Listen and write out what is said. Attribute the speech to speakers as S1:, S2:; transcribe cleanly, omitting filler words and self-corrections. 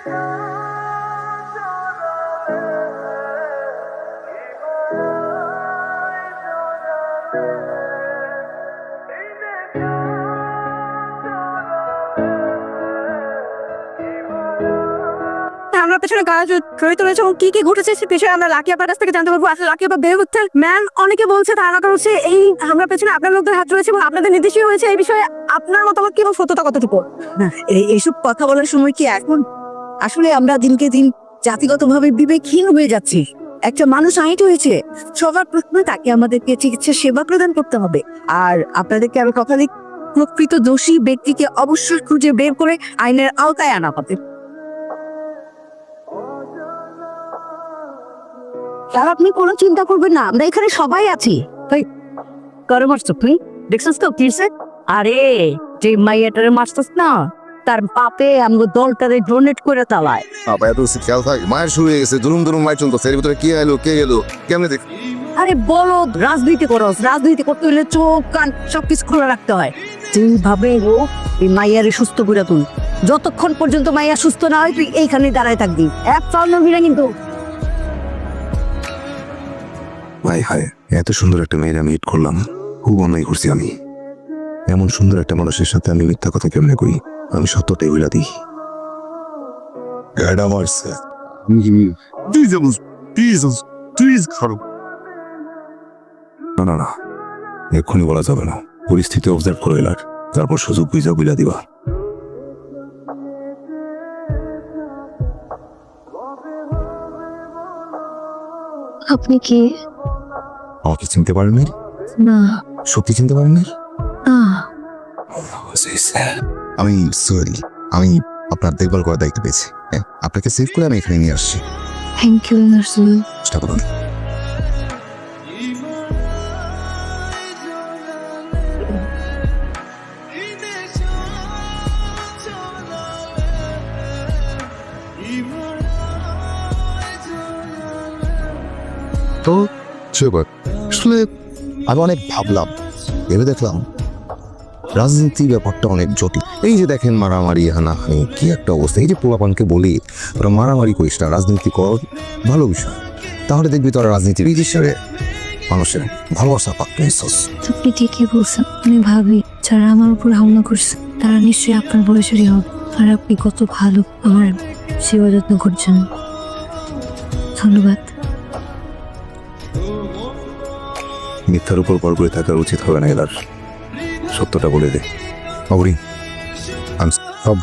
S1: আমরা পেছনে কাজ জড়িত রয়েছে এবং কি কি ঘটেছে সে বিষয়ে আমরা লাকি আপনার কাছ থেকে জানতে পারবো। আসলে লাকি আপা বের হচ্ছেন ম্যাম, অনেকে বলছে ধারণা করা হচ্ছে এই আমরা পেছনে আপনার লোকদের হাত রয়েছে এবং আপনাদের নির্দেশই হয়েছে। এই বিষয়ে আপনার মতামত কি এবং সত্যতা কতটুকু?
S2: এইসব কথা বলার সময় কি এখন? আসলে আমরা দিনকে দিন জাতিগতভাবে বিবেকহীন হয়ে যাচ্ছি। একটা মানুষ আহত হয়েছে, সবার প্রথমে তাকে আমাদেরকে চিকিৎসা সেবা প্রদান করতে হবে। আর আপনাদেরকে আমি কথা দিই, প্রকৃত দোষী ব্যক্তিকে অবশ্যই খুঁজে বের করে আইনের আওতায় আনা হবে। আর আপনি কোনো চিন্তা করবেন না, আমরা এখানে সবাই আছি।
S1: করে মারছো তুই? দেখছিস তো কিসে?
S2: আরে যে মাইয়াটারে মারছস না, তার বাপে আমগো দলটারে ডোনেট করে তালায়।
S3: আপা এত খেয়াল থাকে, মায়ের শুরু হয়ে গেছে, দুরুম দুরুম মায়ের চলতো, এর ভিতরে কে এলো কে গেলো কেমনে দেখ।
S2: আরে বলো, রাজনীতি করস, রাজনীতি করতে হলে চোখ কান সবকিছু খোলা রাখতে হয়। যেভাবে হোক এই মাইয়ারে সুস্থ করে তুল। যতক্ষণ পর্যন্ত মাইয়া সুস্থ না হয় তুই এইখানে দাঁড়ায় থাকবি, এক পাও নবি না কিন্তু।
S3: ভাই হায়, এত সুন্দর একটা মেয়ের আমি হিট করলাম, খুব অন্যায় করছি আমি। এমন সুন্দর একটা মানুষের সাথে আমি মিথ্যা কথা কেমনে করি? আমি সত্যটাই বইলা দিই। গাড়া মারছে না না না, এক্ষুনি বলা যাবে না, পরিস্থিতি অবজার্ভ করে এলার, তারপর সুযোগ বুঝা বুঝা দিবা।
S1: আপনি কি?
S3: আমাকে চিনতে পারেন না?
S1: না
S3: সত্যি চিনতে পারেন না? আমি সরি, আমি আপনার দেখভাল করার দায়িত্ব পেয়েছি। হ্যাঁ, আপনাকে সেভ করে আমি এখানে নিয়ে আসছি।
S1: Thank you nursing.
S3: চেষ্টা করুন। তো সেবার আসলে আমি অনেক ভাবলাম, ভেবে দেখলাম রাজনীতি ব্যাপারটা অনেক জটিল। এই যে দেখেন মারামারি হানাহানি কি একটা অবস্থা। এই যে পোলাপানকে বলি তোরা মারামারি করিস না, রাজনীতি কর, ভালো বিষয়, তাহলে দেখবি তোরা রাজনীতির হিসেবে মানুষের ভালোবাসা পাচ্ছে।
S1: আপনি ঠিকই বলছেন। আমি ভাবি যারা আমার উপর হামলা করছে তারা নিশ্চয়ই আপনার বয়সেরই হবে, আর আপনি কত ভালো আমার সেবা যত্ন করছেন। ধন্যবাদ।
S3: মিথ্যার উপর ভর করে থাকার উচিত হবে না এলার, সত্যটা বলে দে। অবরি, আমি সব